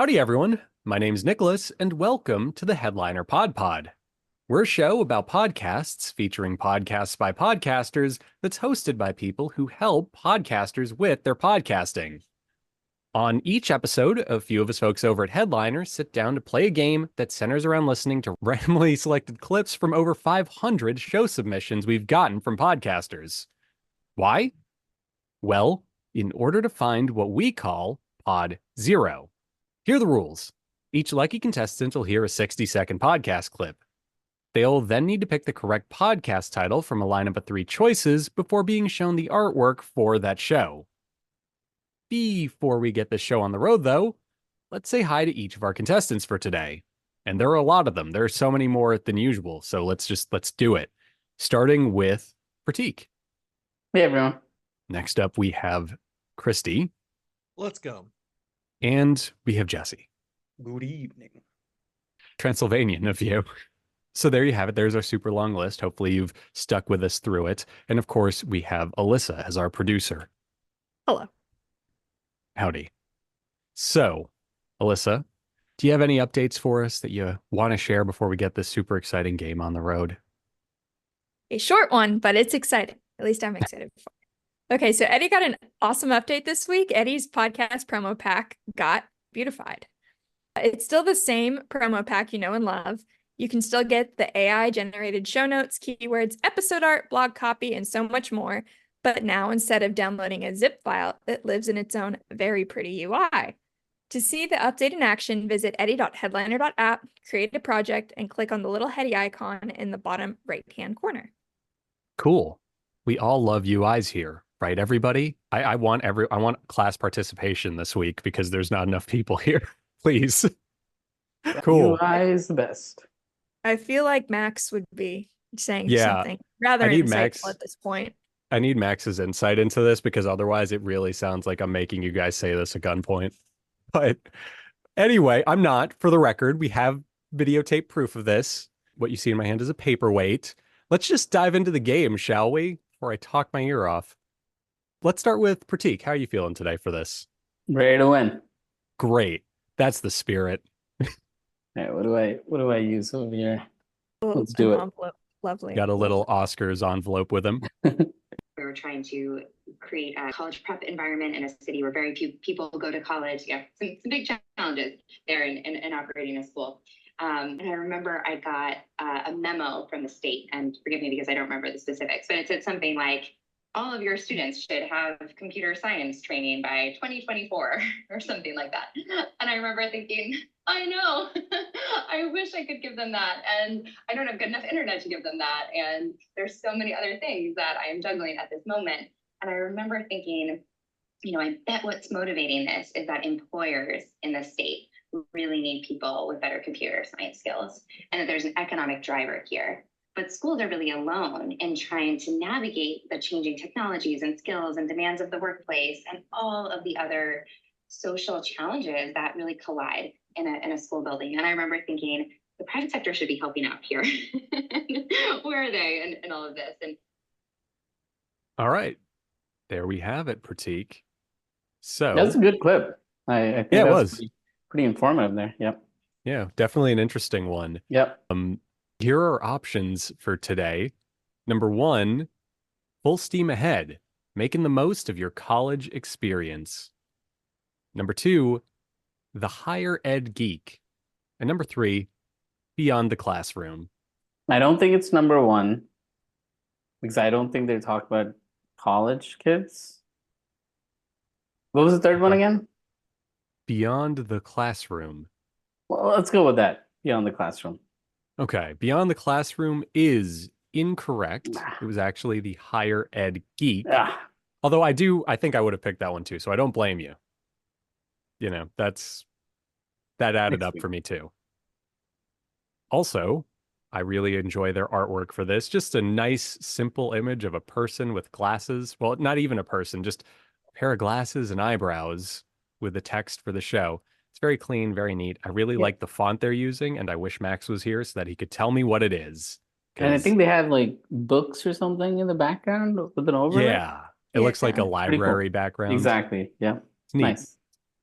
Howdy, everyone. My name's Nicholas, and welcome to the Headliner PodPod. We're a show about podcasts featuring podcasts by podcasters that's hosted by people who help podcasters with their podcasting. On each episode, a few of us folks over at Headliner sit down to play a game that centers around listening to randomly selected clips from over 500 show submissions we've gotten from podcasters. Why? Well, in order to find what we call Pod Zero. Here are the rules. Each lucky contestant will hear a 60-second podcast clip. They'll then need to pick the correct podcast title from a lineup of 3 choices before being shown the artwork for that show. Before we get this show on the road, though, let's say hi to each of our contestants for today. And there are a lot of them. There are so many more than usual, so let's do it. Starting with Prateek. Hey, everyone. Next up, we have Kristy. Let's go. And we have Jesse. Good evening. Transylvanian of you. So there you have it. There's our super long list. Hopefully you've stuck with us through it. And of course, we have Alyssa as our producer. Hello. Howdy. So, Alyssa, do you have any updates for us that you want to share before we get this super exciting game on the road? A short one, but it's exciting. At least I'm excited for it. Okay, so Eddie got an awesome update this week. Eddie's podcast promo pack got beautified. It's still the same promo pack you know and love. You can still get the AI-generated show notes, keywords, episode art, blog copy, and so much more. But now, instead of downloading a zip file, it lives in its own very pretty UI. To see the update in action, visit eddie.headliner.app, create a project, and click on the little heady icon in the bottom right-hand corner. Cool. We all love UIs here, right, everybody? I want class participation this week because there's not enough people here. Please. Cool. UI is the best. I feel like Max would be saying something I rather need insightful Max at this point. I need Max's insight into this because otherwise it really sounds like I'm making you guys say this at gunpoint. But anyway, I'm not. For the record, we have videotape proof of this. What you see in my hand is a paperweight. Let's just dive into the game, shall we? Before I talk my ear off. Let's start with Prateek. How are you feeling today for this? Ready to win. Great. That's the spirit. All right, what do I use over here? Let's An do it. envelope. Lovely. Got a little Oscars envelope with him. We were trying to create a college prep environment in a city where very few people go to college. Yeah, some big challenges there in operating a school. And I remember I got a memo from the state, and forgive me because I don't remember the specifics, but it said something like, all of your students should have computer science training by 2024 or something like that. And I remember thinking, I know, I wish I could give them that. And I don't have good enough internet to give them that. And there's so many other things that I am juggling at this moment. And I remember thinking, I bet what's motivating this is that employers in the state really need people with better computer science skills, and that there's an economic driver here. But schools are really alone in trying to navigate the changing technologies and skills and demands of the workplace and all of the other social challenges that really collide in a school building. And I remember thinking, the private sector should be helping out here. Where are they in all of this? And All right. There we have it, Prateek. So That's a good clip. I think Yeah, it that's was. pretty informative there. Yep. Yeah, definitely an interesting one. Yep. Here are options for today. Number 1, full steam ahead, making the most of your college experience. Number 2, the Higher Ed Geek. And number 3, beyond the classroom. I don't think it's number 1 because I don't think they talk about college kids. What was the third one again? Beyond the classroom. Well, let's go with that. Beyond the classroom. Okay, beyond the classroom is incorrect. It was actually the Higher Ed Geek. Ah, Although I think I would have picked that one too, so I don't blame you. That added Next up week. for me too. Also, I really enjoy their artwork for this. Just a nice, simple image of a person with glasses. Well, not even a person, just a pair of glasses and eyebrows with the text for the show. It's very clean, very neat. I really like the font they're using, and I wish Max was here so that he could tell me what it is. and I think they have like books or something in the background with an overlay. Yeah, it looks like a Yeah. library background. Exactly. Yeah. It's neat. Nice.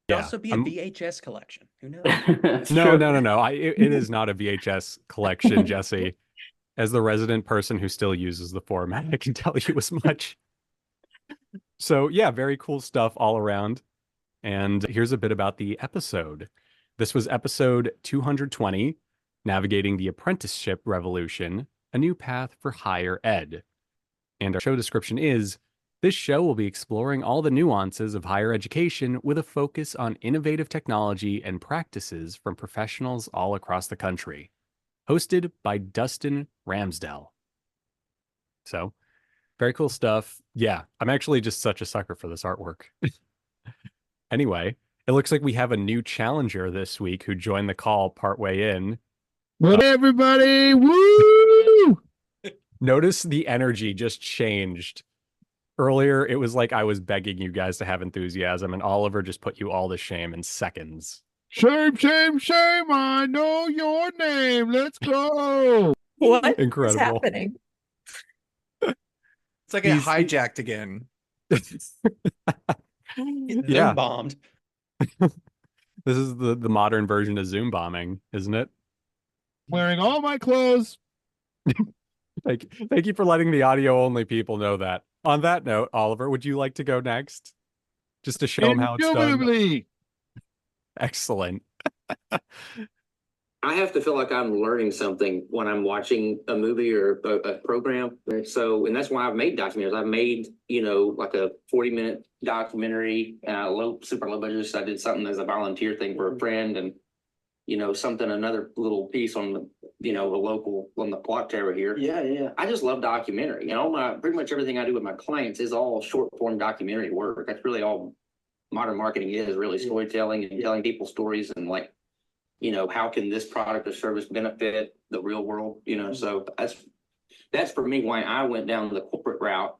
Could Yeah. also be a VHS collection. Who knows? That's No, true. no. It is not a VHS collection, Jesse. As the resident person who still uses the format, I can tell you as much. So yeah, very cool stuff all around. And here's a bit about the episode. This was episode 220, Navigating the Apprenticeship Revolution, A New Path for Higher Ed. And our show description is, this show will be exploring all the nuances of higher education with a focus on innovative technology and practices from professionals all across the country. Hosted by Dustin Ramsdell. So, very cool stuff. Yeah, I'm actually just such a sucker for this artwork. Anyway, it looks like we have a new challenger this week who joined the call partway in. What everybody? Woo! Notice the energy just changed. Earlier, it was like I was begging you guys to have enthusiasm, and Oliver just put you all to shame in seconds. Shame, shame, shame. I know your name. Let's go. What Incredible. is happening? It's like He's- it hijacked again. Yeah. Bombed. This is the modern version of Zoom bombing, isn't it? Wearing all my clothes. Thank you for letting the audio only people know that. On that note, Oliver, would you like to go next? Just to show them how it's done. Indubitably. Excellent. I have to feel like I'm learning something when I'm watching a movie or a program. So, and that's why I've made documentaries. I've made, like a 40-minute documentary, super low budget. So I did something as a volunteer thing for a friend, and another little piece on the, on the clock tower here. Yeah. I just love documentary, and pretty much everything I do with my clients is all short form documentary work. That's really all modern marketing is, really storytelling and telling people stories, and how can this product or service benefit the real world? So that's for me why I went down the corporate route,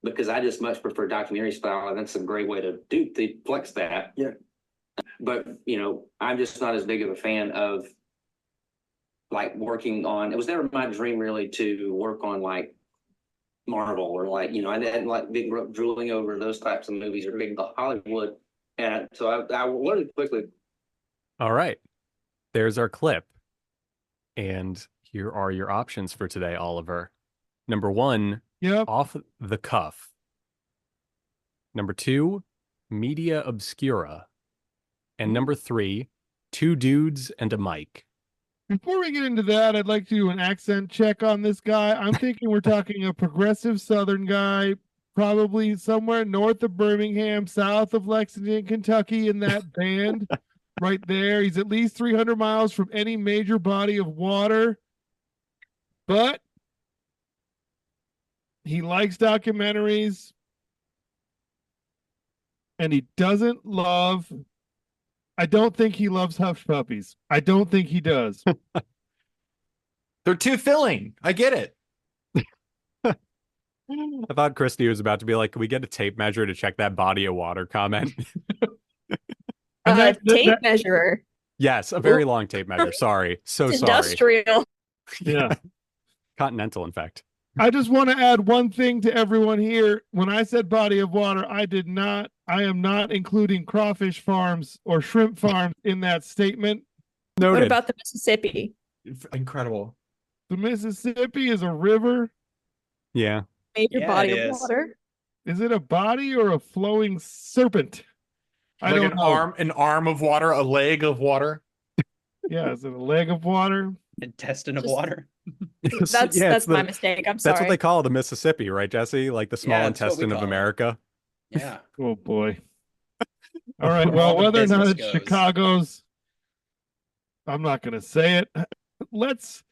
because I just much prefer documentary style, and that's a great way to flex that. Yeah. But, I'm just not as big of a fan of working on, it was never my dream really to work on Marvel or I didn't like big drooling over those types of movies or big Hollywood. And so I learned quickly. All right. There's our clip. And here are your options for today, Oliver. Number 1, Yep. off the cuff. Number 2, media obscura. And number 3, 2 dudes and a mic. Before we get into that, I'd like to do an accent check on this guy. I'm thinking we're talking a progressive Southern guy, probably somewhere north of Birmingham, south of Lexington, Kentucky, in that band right there. He's at least 300 miles from any major body of water, but he likes documentaries, and he doesn't love... I don't think he loves hush puppies. I don't think he does. They're too filling. I get it. I thought Kristy was about to be like, can we get a tape measure to check that body of water comment? Tape measurer. Yes, a very long tape measure. Sorry. So It's sorry. industrial. Yeah. Continental, in fact. I just want to add one thing to everyone here. When I said body of water, I am not including crawfish farms or shrimp farms in that statement. Noted. What about the Mississippi? Incredible. The Mississippi is a river. Yeah. Major Yeah, body it of is. water. Is it a body or a flowing serpent? I Like don't know. an arm of water, a leg of water, Yeah, is it a leg of water? intestine of Just- water. That's my mistake. I'm sorry. That's what they call the Mississippi, right, Jesse? Like the small Yeah, that's what we intestine of call it. America. Yeah. Oh boy. All right. Well, All the whether or not business it's goes. Chicago's, I'm not going to say it. Let's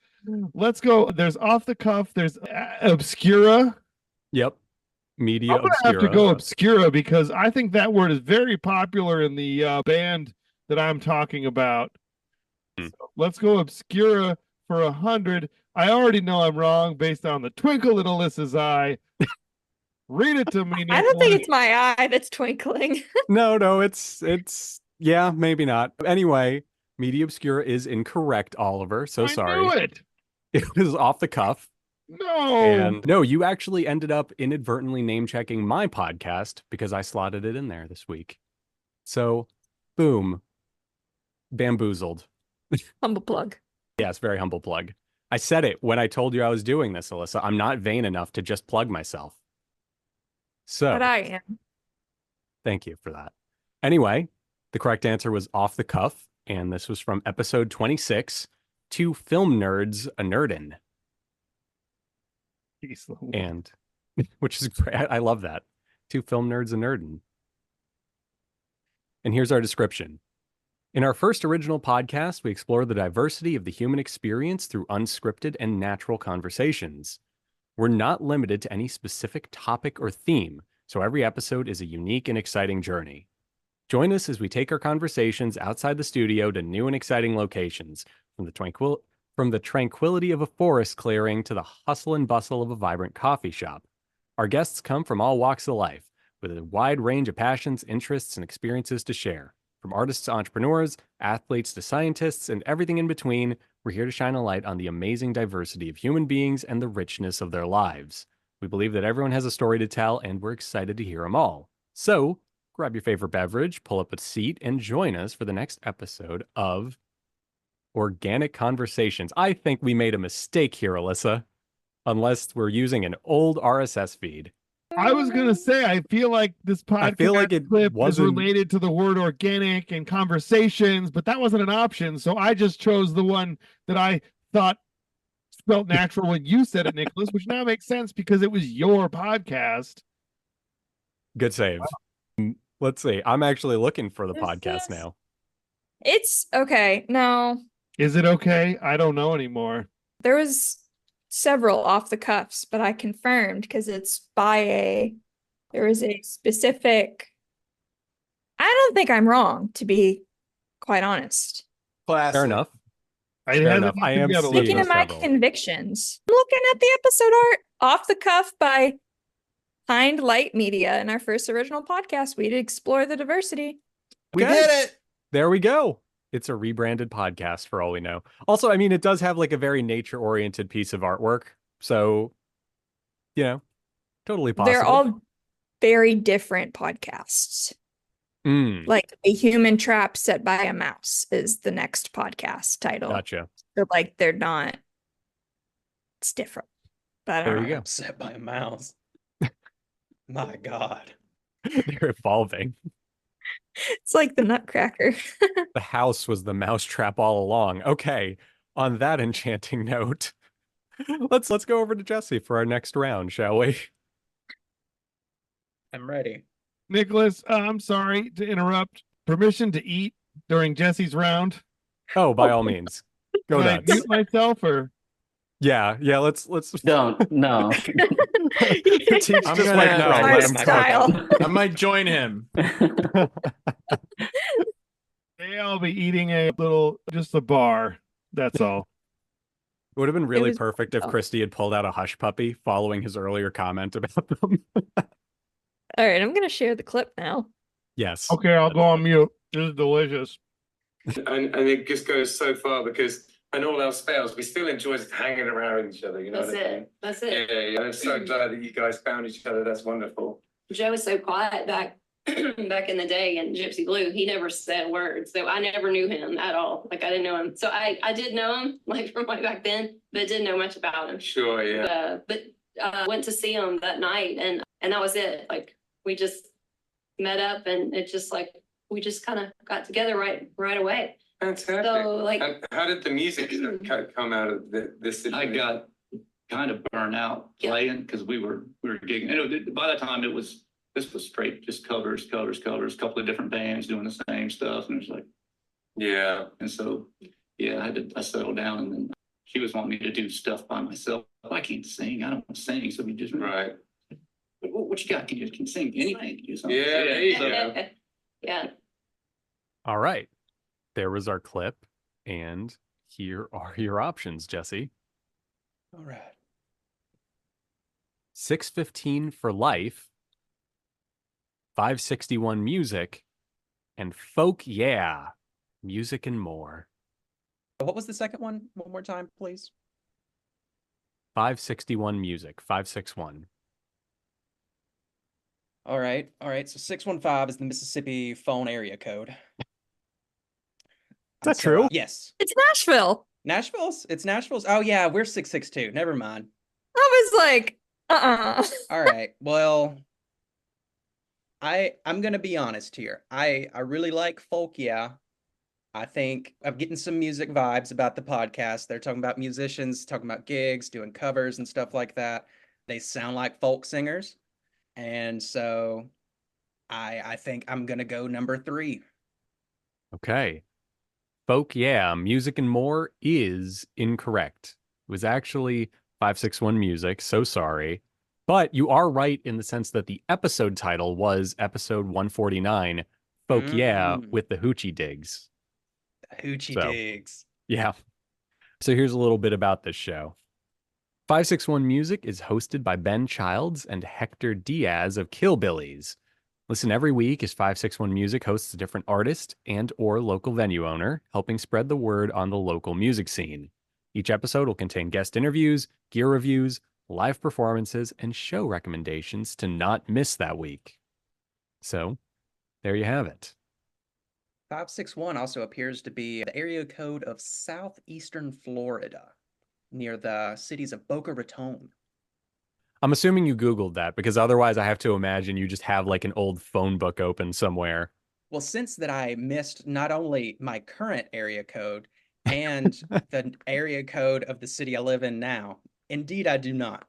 go. There's off the cuff. There's obscura. Yep. Media I'm gonna obscura. have to go obscura because I think that word is very popular in the band that I'm talking about. Hmm. So let's go obscura for 100. I already know I'm wrong based on the twinkle in Alyssa's eye. Read it to me. I don't think Nicholas. it's my eye that's twinkling. No, it's yeah, maybe not. Anyway, media obscura is incorrect, Oliver. So I sorry. knew it. It was off the cuff. No. And no, you actually ended up inadvertently name checking my podcast because I slotted it in there this week. So, boom, bamboozled. Humble plug. Yes, very humble plug. I said it when I told you I was doing this, Alyssa. I'm not vain enough to just plug myself. So, But I am. thank you for that. Anyway, the correct answer was off the cuff, and this was from episode 26, Two Film Nerds a Nerdin. Jeez Louise. And which is great. I love that. Two film nerds a nerdin. And here's our description. In our first original podcast, we explore the diversity of the human experience through unscripted and natural conversations. We're not limited to any specific topic or theme, so every episode is a unique and exciting journey. Join us as we take our conversations outside the studio to new and exciting locations, from the tranquility of a forest clearing to the hustle and bustle of a vibrant coffee shop. Our guests come from all walks of life, with a wide range of passions, interests, and experiences to share. From artists to entrepreneurs, athletes to scientists, and everything in between, we're here to shine a light on the amazing diversity of human beings and the richness of their lives. We believe that everyone has a story to tell, and we're excited to hear them all. So, grab your favorite beverage, pull up a seat, and join us for the next episode of Organic Conversations. I think we made a mistake here, Alyssa, unless we're using an old RSS feed. I was gonna say, I feel like this podcast feel like it clip is wasn't- related to the word organic and conversations, but that wasn't an option. So I just chose the one that I thought felt natural when you said it, Nicholas, which now makes sense because it was your podcast. Good save. Let's see. I'm actually looking for the There's podcast this. now. It's okay. No, Is it okay? I don't know anymore. there was several off the cuffs, but I confirmed because it's there is a specific. I don't think I'm wrong, to be quite honest. Classic. Fair enough. I Fair had enough. to I am be able to seeing Sticking look to my several. convictions. I'm looking at the episode art off the cuff by Hind Light Media. In our first original podcast, we'd explore the diversity. We Okay. did it. There we go. It's a rebranded podcast for all we know. Also, I mean, it does have like a very nature-oriented piece of artwork. So, totally possible. They're all very different podcasts. Like A Human Trap Set by a Mouse is the next podcast title. Gotcha. So like they're not. It's different. But I don't There know. you go. Upset by a mouse. My God. They're evolving. It's like the Nutcracker. The house was the mousetrap all along. Okay. On that enchanting note, let's go over to Jesse for our next round, shall we? I'm ready. Nicholas, I'm sorry to interrupt. Permission to eat during Jesse's round. Oh, by all means. Go Can I nuts. mute myself or Yeah, let's Don't, no. Prateek's I'm just gonna like, have no, to let him style. talk. I might join him. I'll be eating just a bar. That's all. It would have been really was- perfect if oh. Kristy had pulled out a hush puppy following his earlier comment about them. All right, I'm gonna share the clip now. Yes. Okay, I'll go on mute. This is delicious. And it just goes so far because when all else fails, we still enjoy hanging around with each other, you know. That's what I mean? it. That's it. Yeah. I'm so glad that you guys found each other. That's wonderful. Joe was so quiet back in the day in Gypsy Blue. He never said words. So I never knew him at all. Like I didn't know him. So I did know him like from way back then, but didn't know much about him. Sure, yeah. But went to see him that night and that was it. Like we just met up and it just like we just kind of got together right away. Fantastic. So like And how did the music come out of this? I got kind of burnt out Yeah. playing because we were gigging. And by the time this was straight just covers, couple of different bands doing the same stuff, and it's like, Yeah. and so yeah, I settled down, and then she was wanting me to do stuff by myself. I can't sing. I don't want to sing, so we just Right. What you got? Can you sing anything? Can you do something? Yeah, there you so- go. yeah. All right. There was our clip. And here are your options, Jesse. All right. 615 for life, 561 music, and folk yeah, music and more. What was the second one? One more time, please. 561 music, 561. All right. So 615 is the Mississippi phone area code. Is that true? Yes. It's Nashville. It's Nashville's. Oh yeah, we're 662. Never mind. I was like, All right. Well, I'm gonna be honest here. I really like folk, yeah. I think I'm getting some music vibes about the podcast. They're talking about musicians, talking about gigs, doing covers and stuff like that. They sound like folk singers. And so I think I'm gonna go number 3. Okay. Folk, yeah, music and more is incorrect. It was actually 561 music, so sorry. But you are right in the sense that the episode title was episode 149, Folk, yeah, with the Hoochie Digs. Hoochie Digs. Yeah. So here's a little bit about this show. 561 Music is hosted by Ben Childs and Hector Diaz of Killbillies. Listen every week as 561 Music hosts a different artist and or local venue owner, helping spread the word on the local music scene. Each episode will contain guest interviews, gear reviews, live performances, and show recommendations to not miss that week. So, there you have it. 561 also appears to be the area code of southeastern Florida, near the cities of Boca Raton. I'm assuming you Googled that because otherwise I have to imagine you just have like an old phone book open somewhere. Well, since that I missed not only my current area code and the area code of the city I live in now, indeed I do not.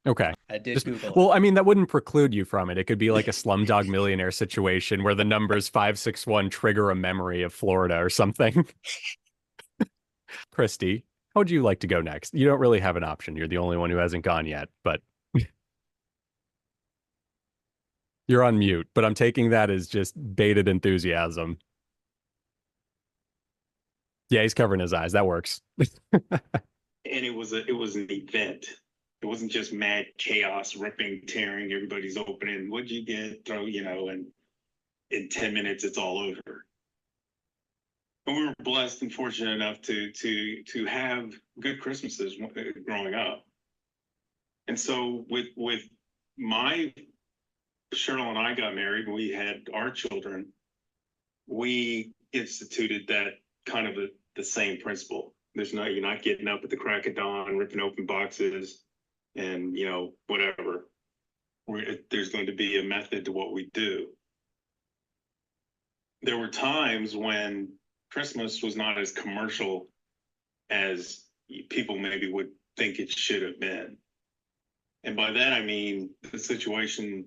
Okay. I did Google it. Well, I mean, that wouldn't preclude you from it. It could be like a Slumdog Millionaire situation where the numbers 561 trigger a memory of Florida or something. Kristy, how would you like to go next? You don't really have an option. You're the only one who hasn't gone yet, but you're on mute, but I'm taking that as just baited enthusiasm. Yeah, he's covering his eyes. That works. And it was an event. It wasn't just mad chaos, ripping, tearing, everybody's opening. What'd you get? Throw, and in 10 minutes it's all over. And we were blessed and fortunate enough to have good Christmases growing up. And so with Cheryl and I got married, we had our children, we instituted that kind of the same principle. You're not getting up at the crack of dawn, ripping open boxes and, whatever. There's going to be a method to what we do. There were times when Christmas was not as commercial as people maybe would think it should have been. And by that, I mean the situation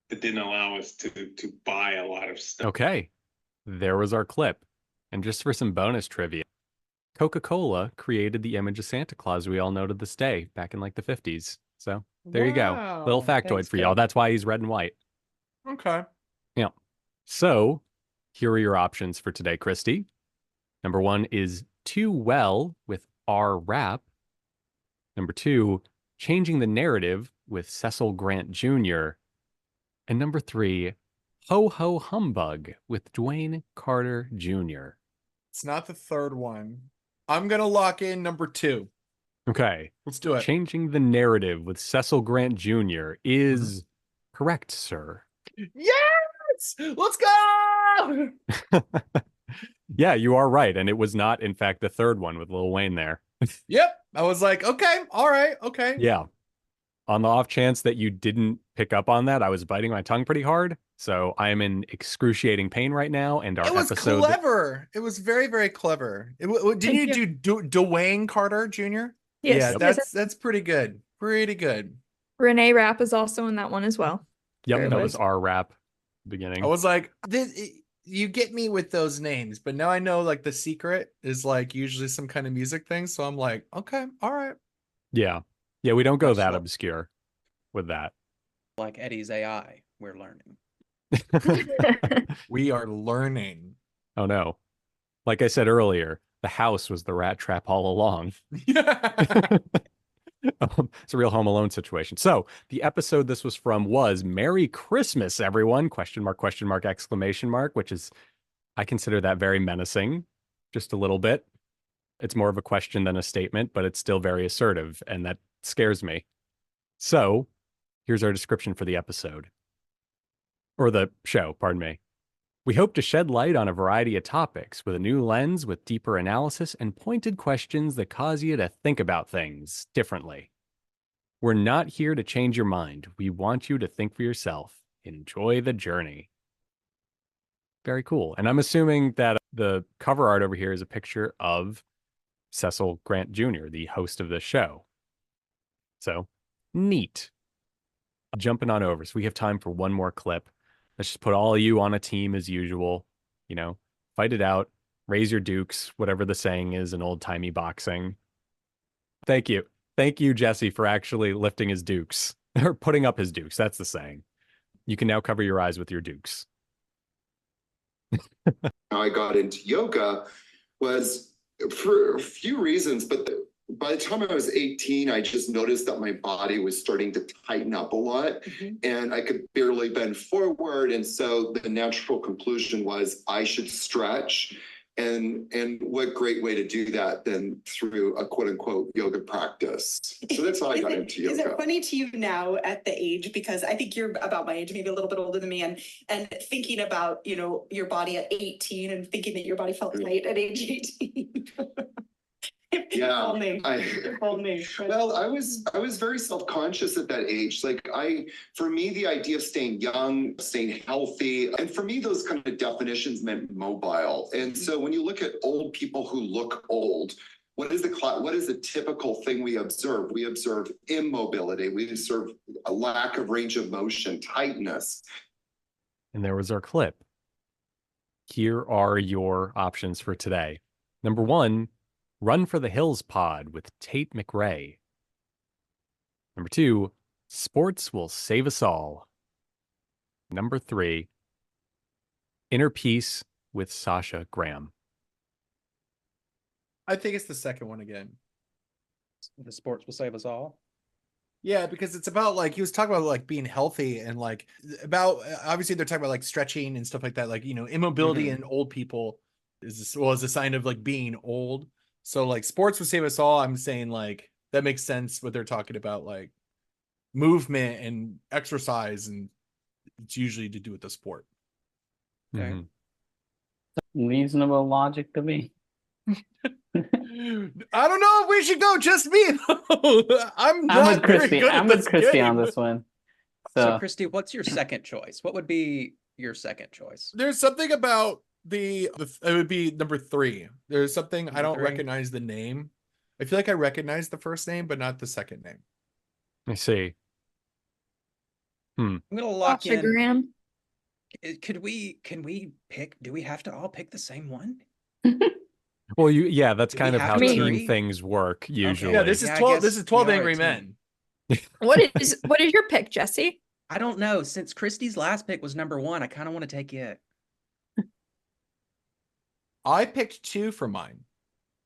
that didn't allow us to buy a lot of stuff. Okay, there was our clip. And just for some bonus trivia, Coca-Cola created the image of Santa Claus we all know to this day back in like the 50s. So there you go. Little factoid Thanks, for y'all. Coke. That's why he's red and white. Okay. Yeah. So here are your options for today, Kristy. Number 1 is Too Well with R Rap. Number 2, Changing the Narrative with Cecil Grant Jr. And number 3, Ho Ho Humbug with Dwayne Carter Jr. It's not the third one. I'm going to lock in number 2. Okay. Let's do it. Changing the Narrative with Cecil Grant Jr. is correct, sir. Yes! Let's go! Yeah, you are right. And it was not, in fact, the third one with Lil Wayne there. Yep. I was like, okay, all right, okay. Yeah. On the off chance that you didn't pick up on that, I was biting my tongue pretty hard. So I am in excruciating pain right now. And our It was episode. clever. It was very, very clever. Didn't you do Dwayne Carter Jr.? Yes. Yeah, that's pretty good. Pretty good. Renee Rapp is also in that one as well. Yep, Very that good. was our rap beginning. I was like, you get me with those names, but now I know like the secret is like usually some kind of music thing. So I'm like, okay, all right. Yeah. Yeah, we don't go Much that like- obscure with that. Like Eddie's AI, we're learning. We are learning. Oh no. Like I said earlier, the house was the rat trap all along. It's a real Home Alone situation. So the episode this was from was Merry Christmas, everyone, question mark, exclamation mark, which is, I consider that very menacing, just a little bit. It's more of a question than a statement, but it's still very assertive, and that scares me. So here's our description for the episode. or the show, pardon me. We hope to shed light on a variety of topics with a new lens with deeper analysis and pointed questions that cause you to think about things differently. We're not here to change your mind. We want you to think for yourself. Enjoy the journey. Very cool. And I'm assuming that the cover art over here is a picture of Cecil Grant Jr., the host of the show. So, neat. Jumping on over. So we have time for one more clip. Let's just put all of you on a team as usual. You know, fight it out. Raise your dukes, whatever the saying is in old-timey boxing. Thank you. Thank you, Jesse, for actually lifting his dukes. Or putting up his dukes. That's the saying. You can now cover your eyes with your dukes. How I got into yoga was for a few reasons, but by the time I was 18, I just noticed that my body was starting to tighten up a lot, and I could barely bend forward. And so the natural conclusion was I should stretch. And what great way to do that than through a quote unquote yoga practice. So that's how I got into yoga. Is it funny to you now at the age, because I think you're about my age, maybe a little bit older than me, and thinking about, you know, your body at 18 and thinking that your body felt tight at age 18. Yeah, Well, I was very self-conscious at that age. Like for me, the idea of staying young, staying healthy, and for me, those kind of definitions meant mobile. And so when you look at old people who look old, what is the typical thing we observe? We observe immobility. We observe a lack of range of motion, tightness. And there was our clip. Here are your options for today. Number 1, Run for the Hills Pod with Tate McRae. Number 2, Sports Will Save Us All. Number 3, Inner Peace with Sasha Graham. I think it's the second one again. The sports will save us all. Yeah, because it's about like he was talking about like being healthy and like about obviously they're talking about like stretching and stuff like that. Like, you know, immobility in old people is a sign of like being old. So like sports would save us all. I'm saying like that makes sense what they're talking about, like movement and exercise, and it's usually to do with the sport. Okay. Reasonable logic to me. I don't know if we should go just me. I'm with very Kristy. good at I'm with this Kristy game. on this one. So Kristy, what's your second choice? What would be your second choice? There's something about it would be number 3. There's something I don't recognize the name. I feel like I recognize the first name, but not the second name. I see. I'm gonna lock in. Graham. Can we pick? Do we have to all pick the same one? Well, that's kind of how to team agree? things work usually. Yeah, this is 12. This is 12 Angry Men. What is your pick, Jesse? I don't know. Since Kristy's last pick was number 1, I kind of want to take it. I picked 2 for mine.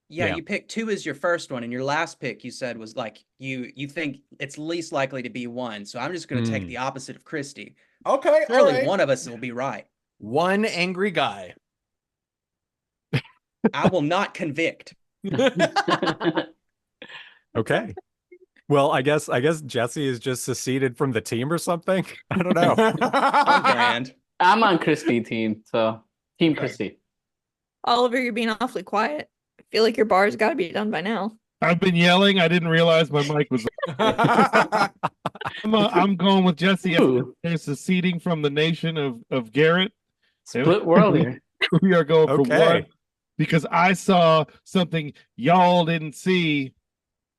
Yeah, you picked 2 as your first one, and your last pick you said was like you think it's least likely to be 1. So I'm just going to take the opposite of Kristy. Okay, surely one of us will be right. One angry guy. I will not convict. Okay. Well, I guess Jesse is just seceded from the team or something. I don't know. I'm on Kristy team, so team Kristy. Oliver, you're being awfully quiet. I feel like your bar's got to be done by now. I've been yelling. I didn't realize my mic was. I'm going with Jesse. There's seceding from the nation of Garrett. Split world here. We are going for one because I saw something y'all didn't see,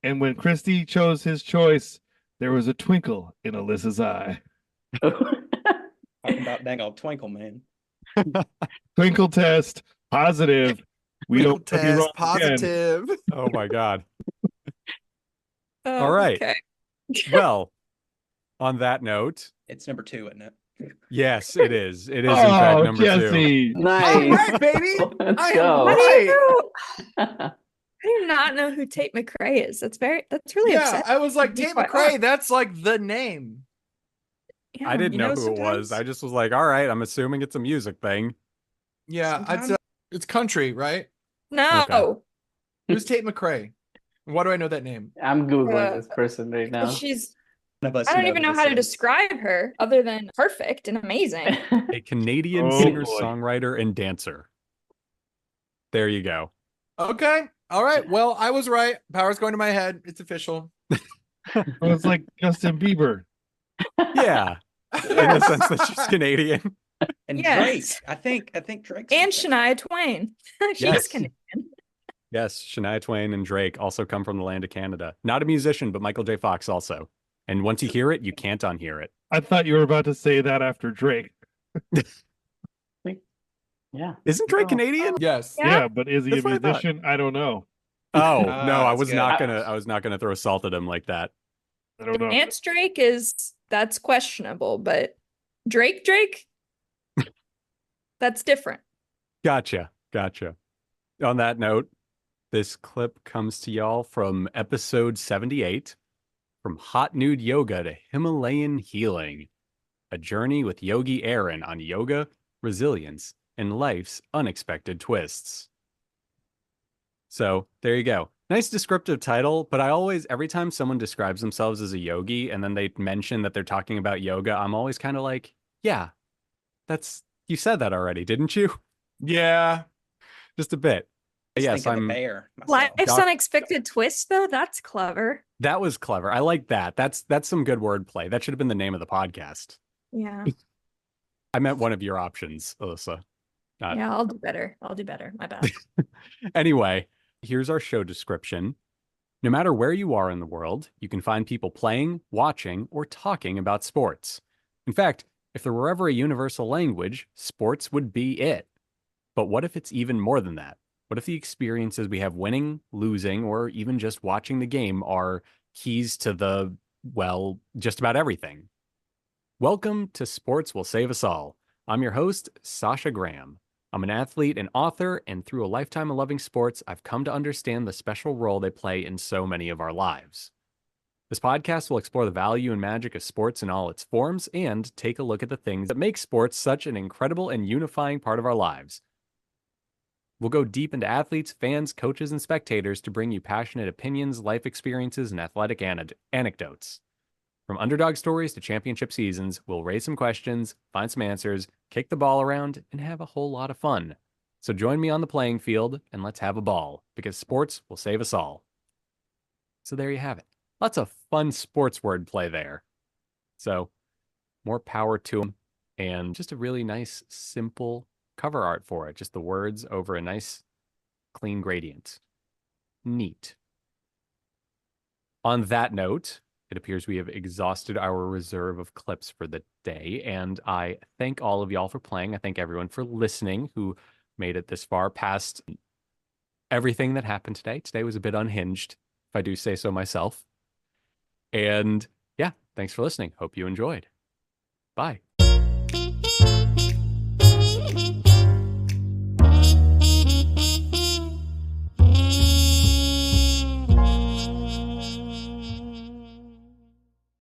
and when Kristy chose his choice, there was a twinkle in Alyssa's eye. Talking about dang old twinkle, man. Twinkle test positive. We Twinkle don't test positive. Again. Oh my God. All right. Okay. Well, on that note, it's number 2, isn't it? Yes, it is. It is in fact number Jesse. 2. Nice. All right, baby. Let's go. I do not know who Tate McRae is. That's really upsetting. I was like, Tate McRae, that's like the name. Yeah. I didn't know who sometimes... it was. I just was like, all right, I'm assuming it's a music thing. Yeah, it's country, right? No. Okay. Who's Tate McRae? Why do I know that name? I'm Googling this person right now. She's None of us I don't know even who know this how to is. describe her other than perfect and amazing. A Canadian Oh, singer, boy. songwriter, and dancer. There you go. Okay. All right. Well, I was right. Power's going to my head. It's official. Oh, it's like Justin Bieber. Yeah. In the sense that she's Canadian. And Yes. Drake. I think Drake's And Shania Twain. She's Yes. Canadian. Yes, Shania Twain and Drake also come from the land of Canada. Not a musician, but Michael J. Fox also. And once you hear it, you can't unhear it. I thought you were about to say that after Drake. Yeah. Isn't Drake Canadian? Yes. Yeah, but is he That's a what I thought. musician? I don't know. Oh, Ah, no, I that's was good. not gonna throw salt at him like that. I don't know. Dance Drake that's questionable, but Drake, that's different. Gotcha. On that note, this clip comes to y'all from episode 78, From Hot Nude Yoga to Himalayan Healing, a journey with Yogi Aaron on yoga, resilience, and life's unexpected twists. So there you go. Nice descriptive title, but every time someone describes themselves as a yogi and then they mention that they're talking about yoga, I'm always kind of like, yeah, you said that already, didn't you? Yeah. Just a bit. Yes, Think of the I'm. bear myself. Life's Doc- unexpected twist, though, that's clever. That was clever. I like that. That's some good wordplay. That should have been the name of the podcast. Yeah. I meant one of your options, Alyssa. Yeah, I'll do better. My bad. Anyway, here's our show description. No matter where you are in the world, you can find people playing, watching, or talking about sports. In fact, if there were ever a universal language, sports would be it. But what if it's even more than that? What if the experiences we have winning, losing, or even just watching the game are keys to just about everything? Welcome to Sports Will Save Us All. I'm your host, Sasha Graham. I'm an athlete and author, and through a lifetime of loving sports, I've come to understand the special role they play in so many of our lives. This podcast will explore the value and magic of sports in all its forms and take a look at the things that make sports such an incredible and unifying part of our lives. We'll go deep into athletes, fans, coaches, and spectators to bring you passionate opinions, life experiences, and athletic anecdotes. From underdog stories to championship seasons, we'll raise some questions, find some answers, kick the ball around, and have a whole lot of fun. So join me on the playing field and let's have a ball, because sports will save us all. So there you have it. Lots of fun sports wordplay there. So more power to them, and just a really nice, simple cover art for it. Just the words over a nice, clean gradient. Neat. On that note, it appears we have exhausted our reserve of clips for the day, and I thank all of y'all for playing. I thank everyone for listening who made it this far past everything that happened today. Today was a bit unhinged, if I do say so myself. And yeah, thanks for listening. Hope you enjoyed. Bye.